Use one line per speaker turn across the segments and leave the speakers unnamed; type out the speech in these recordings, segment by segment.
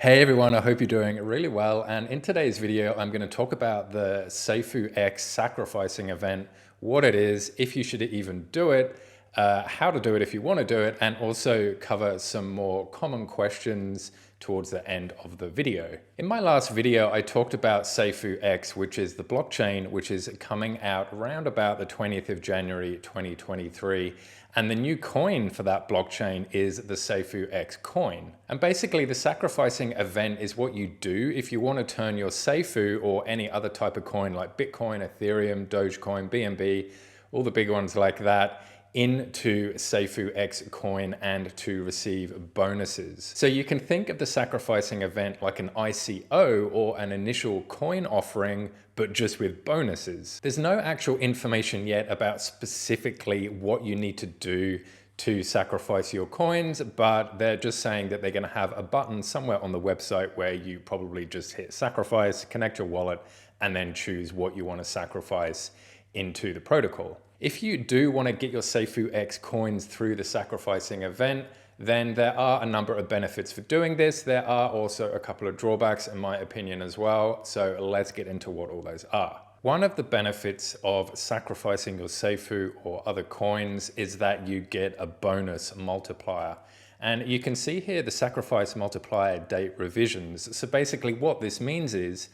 Hey everyone, I hope you're doing really well. And in today's video, I'm going to talk about the SafuuX sacrificing event, what it is, if you should even do it, how to do it if you want to do it, and also cover some more common questions towards the end of the video. In my last video, I talked about SafuuX, which is the blockchain, which is coming out around about the 20th of January, 2023. And the new coin for that blockchain is the SafuuX coin. And basically the sacrificing event is what you do if you want to turn your Safuu or any other type of coin like Bitcoin, Ethereum, Dogecoin, BNB, all the big ones like that, into SafuuX coin and to receive bonuses. So you can think of the sacrificing event like an ICO or an initial coin offering, but just with bonuses. There's no actual information yet about specifically what you need to do to sacrifice your coins, but they're just saying that they're going to have a button somewhere on the website where you probably just hit sacrifice, connect your wallet, and then choose what you want to sacrifice into the protocol. If you do want to get your SafuuX coins through the sacrificing event, then there are a number of benefits for doing this. There are also a couple of drawbacks in my opinion as well. So let's get into what all those are. One of the benefits of sacrificing your Safuu or other coins is that you get a bonus multiplier. And you can see here the sacrifice multiplier date revisions. So basically what this means is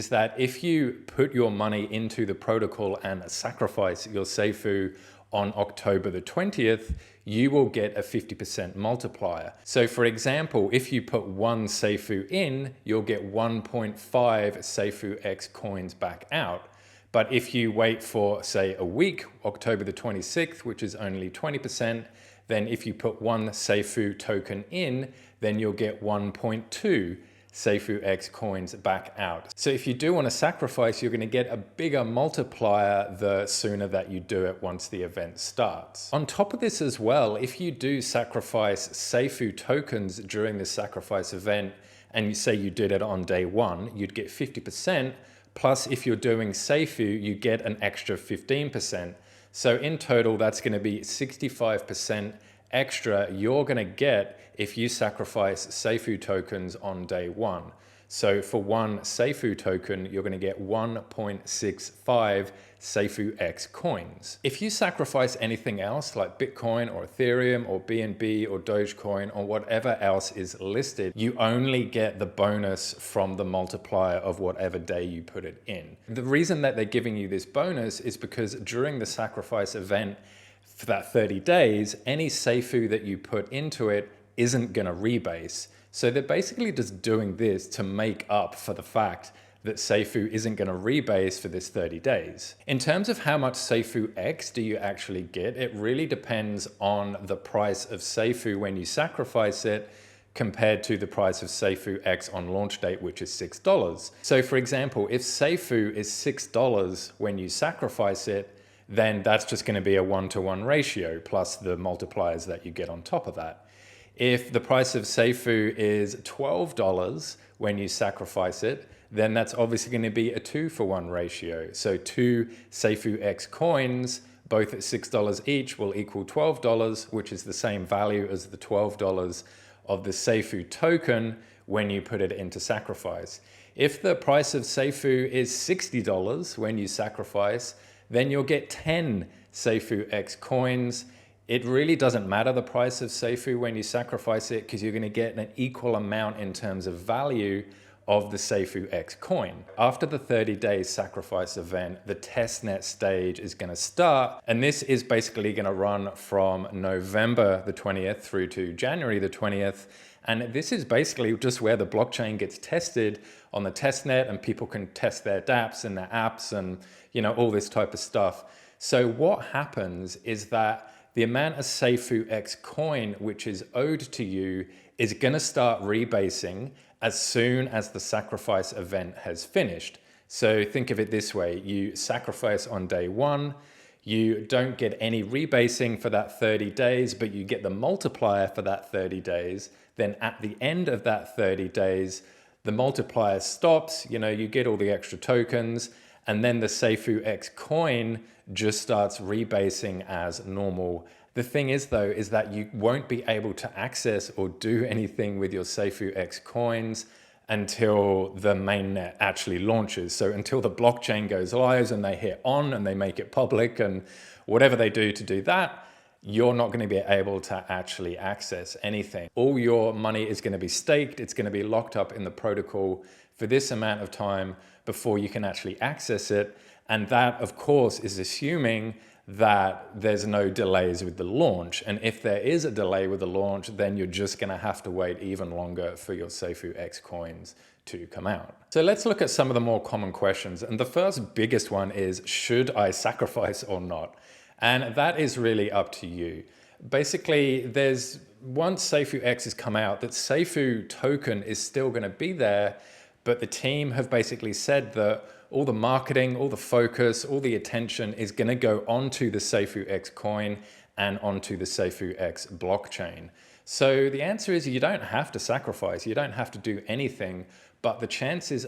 that if you put your money into the protocol and sacrifice your Safuu on October the 20th, you will get a 50% multiplier. So for example, if you put one Safuu in, you'll get 1.5 SafuuX coins back out. But if you wait for, say, a week, October the 26th, which is only 20%, then if you put one Safuu token in, then you'll get 1.2 SafuuX coins back out. So if you do want to sacrifice, you're going to get a bigger multiplier the sooner that you do it once the event starts. On top of this as well, if you do sacrifice Safuu tokens during the sacrifice event, and you say you did it on day one, you'd get 50%. Plus, if you're doing Safuu, you get an extra 15%. So in total, that's going to be 65% extra you're going to get if you sacrifice Safuu tokens on day one. So for one Safuu token, you're going to get 1.65 SafuuX coins. If you sacrifice anything else like Bitcoin or Ethereum or BNB or Dogecoin or whatever else is listed, you only get the bonus from the multiplier of whatever day you put it in. The reason that they're giving you this bonus is because during the sacrifice event for that 30 days, any Safuu that you put into it isn't going to rebase. So they're basically just doing this to make up for the fact that Safuu isn't going to rebase for this 30 days. In terms of how much SafuuX do you actually get, it really depends on the price of Safuu when you sacrifice it compared to the price of SafuuX on launch date, which is $6. So for example, if Safuu is $6 when you sacrifice it, then that's just going to be a 1-to-1 ratio plus the multipliers that you get on top of that. If the price of Safuu is $12 when you sacrifice it, then that's obviously going to be a 2-for-1 ratio. So 2 SafuuX coins, both at $6 each, will equal $12, which is the same value as the $12 of the Safuu token when you put it into sacrifice. If the price of Safuu is $60 when you sacrifice, then you'll get 10 SafuuX coins. It really doesn't matter the price of Safuu when you sacrifice it because you're going to get an equal amount in terms of value of the SafuuX coin. After the 30-day sacrifice event, the testnet stage is going to start, and this is basically going to run from November the 20th through to January the 20th. And this is basically just where the blockchain gets tested on the testnet, and people can test their dApps and their apps and, you know, all this type of stuff. So what happens is that the amount of SafuuX coin which is owed to you is going to start rebasing as soon as the sacrifice event has finished. So think of it this way: you sacrifice on day one, you don't get any rebasing for that 30 days, but you get the multiplier for that 30 days. Then at the end of that 30 days, the multiplier stops, you know, you get all the extra tokens, and then the SafuuX coin just starts rebasing as normal The thing is though, is that you won't be able to access or do anything with your SafuuX coins until the mainnet actually launches. So until the blockchain goes live and they hit on and they make it public and whatever they do to do that, you're not going to be able to actually access anything. All your money is going to be staked. It's going to be locked up in the protocol for this amount of time before you can actually access it. And that, of course, is assuming that there's no delays with the launch. And if there is a delay with the launch, then you're just going to have to wait even longer for your SafuuX coins to come out. So let's look at some of the more common questions. And the first biggest one is, should I sacrifice or not? And that is really up to you. Basically, once SafuuX has come out, that Safuu token is still going to be there, but the team have basically said that all the marketing, all the focus, all the attention is going to go onto the SafuuX coin and onto the SafuuX blockchain. So the answer is you don't have to sacrifice, you don't have to do anything, but the chances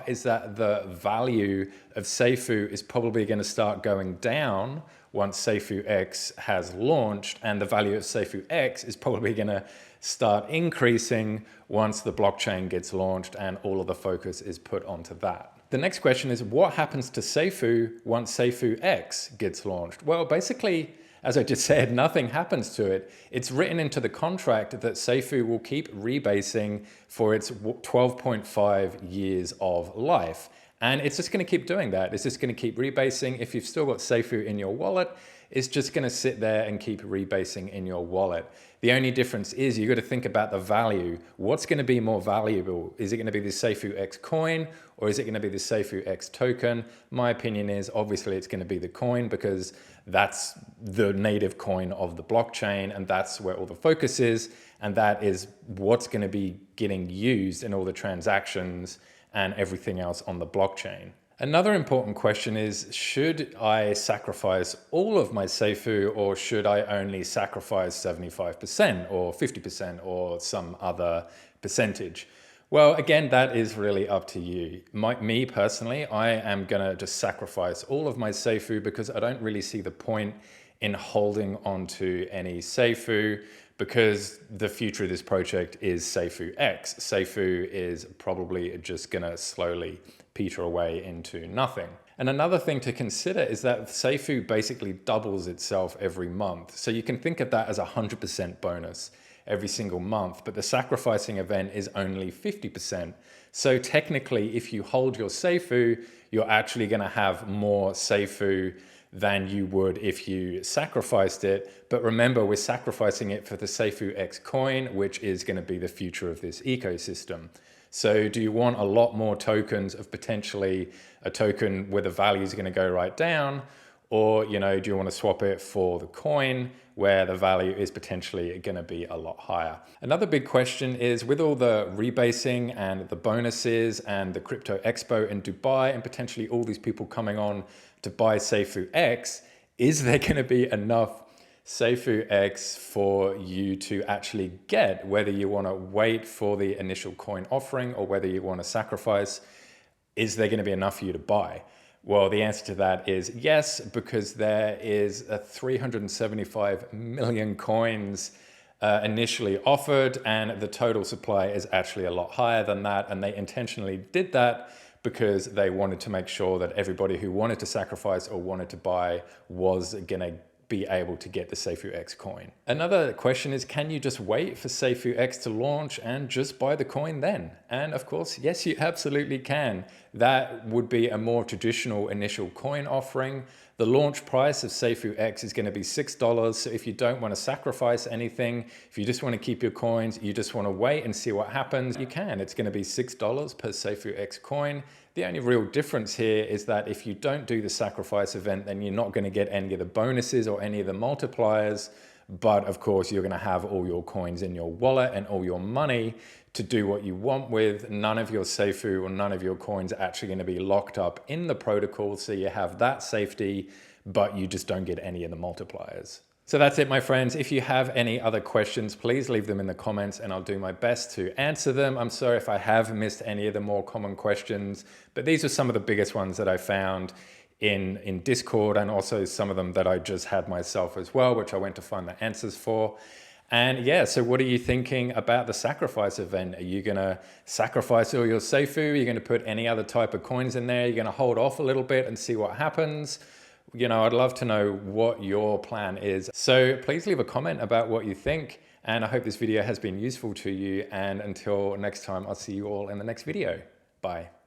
is that the value of Safuu is probably going to start going down once SafuuX has launched, and the value of SafuuX is probably going to start increasing once the blockchain gets launched and all of the focus is put onto that. The next question is, what happens to Safuu once SafuuX gets launched? Well, basically, as I just said, nothing happens to it. It's written into the contract that Safuu will keep rebasing for its 12.5 years of life. And it's just going to keep doing that. It's just going to keep rebasing. If you've still got Safuu in your wallet, it's just going to sit there and keep rebasing in your wallet. The only difference is you've got to think about the value. What's going to be more valuable? Is it going to be the SafuuX coin or is it going to be the SafuuX token? My opinion is obviously it's going to be the coin because that's the native coin of the blockchain and that's where all the focus is. And that is what's going to be getting used in all the transactions and everything else on the blockchain. Another important question is, should I sacrifice all of my Safuu or should I only sacrifice 75% or 50% or some other percentage? Well, again, that is really up to you. Me personally, I am gonna just sacrifice all of my Safuu because I don't really see the point in holding onto any Safuu because the future of this project is SafuuX. Safuu is probably just gonna slowly peter away into nothing. And another thing to consider is that Safuu basically doubles itself every month. So you can think of that as a 100% bonus every single month, but the sacrificing event is only 50%. So technically, if you hold your Safuu, you're actually gonna have more Safuu than you would if you sacrificed it. But remember, we're sacrificing it for the SafuuX coin, which is gonna be the future of this ecosystem. So do you want a lot more tokens of potentially a token where the value is going to go right down? Or, do you want to swap it for the coin where the value is potentially going to be a lot higher? Another big question is, with all the rebasing and the bonuses and the crypto expo in Dubai and potentially all these people coming on to buy SafuuX, is there going to be enough SafuuX for you to actually get, whether you want to wait for the initial coin offering or whether you want to sacrifice? Is there going to be enough for you to buy? Well, the answer to that is yes, because there is a 375 million coins initially offered, and the total supply is actually a lot higher than that. And they intentionally did that because they wanted to make sure that everybody who wanted to sacrifice or wanted to buy was going to be able to get the SafuuX coin. Another question is, can you just wait for SafuuX to launch and just buy the coin then? And of course, yes, you absolutely can. That would be a more traditional initial coin offering. The launch price of SafuuX is going to be $6. So if you don't want to sacrifice anything, if you just want to keep your coins, you just want to wait and see what happens, you can. It's going to be $6 per SafuuX coin. The only real difference here is that if you don't do the sacrifice event, then you're not going to get any of the bonuses or any of the multipliers. But of course, you're going to have all your coins in your wallet and all your money to do what you want with. None of your Safuu or none of your coins are actually going to be locked up in the protocol. So you have that safety, but you just don't get any of the multipliers. So that's it, my friends. If you have any other questions, please leave them in the comments and I'll do my best to answer them. I'm sorry if I have missed any of the more common questions, but these are some of the biggest ones that I found in Discord, and also some of them that I just had myself as well, which I went to find the answers for. And yeah, so what are you thinking about the sacrifice event? Are you gonna sacrifice all your Safuu? Are you gonna put any other type of coins in there? You're gonna hold off a little bit and see what happens? You know, I'd love to know what your plan is. So please leave a comment about what you think. And I hope this video has been useful to you. And until next time, I'll see you all in the next video. Bye.